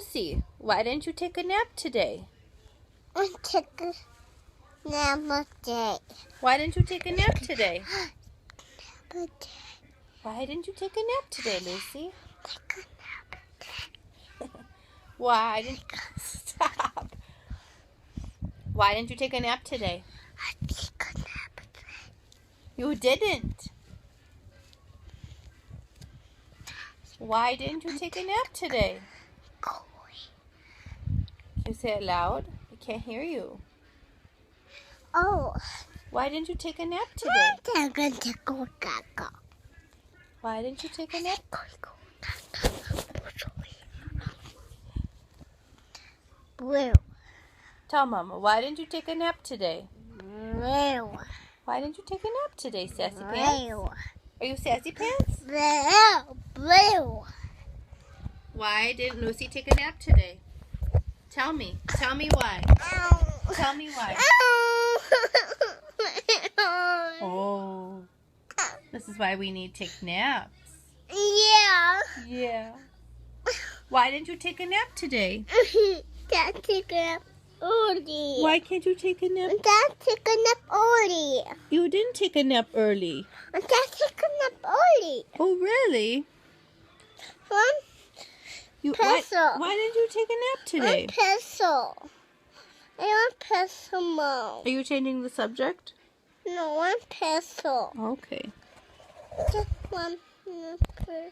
Lucy, why didn't you take a nap today? I took a nap today. Why didn't you take a nap today? But Why didn't you take a nap today, Lucy? take a nap. Why didn't stop? Why didn't you take a nap today? I take a nap today. You didn't. Why didn't you take a nap today? Can you say it loud? I can't hear you. Oh, Why didn't you take a nap today? I'm going to go gaga. Why didn't you take a nap? Blue. Tell Mama, why didn't you take a nap today? Blue. Why didn't you take a nap today, Sassy Pants? Blue. Are you Sassy Pants? Blue. Blue. Why didn't Lucy take a nap today? Tell me. Tell me why. Tell me why. Oh. This is why we need to take naps. Yeah. Yeah. Why didn't you take a nap today? Dad took a nap early. Why can't you take a nap? Dad took a nap early. You didn't take a nap early. Dad took a nap early. Oh, really? Why Pencil. didn't you take a nap today? One pencil. I want pencil more. Are you changing the subject? No, one pencil. Okay. Just one pencil.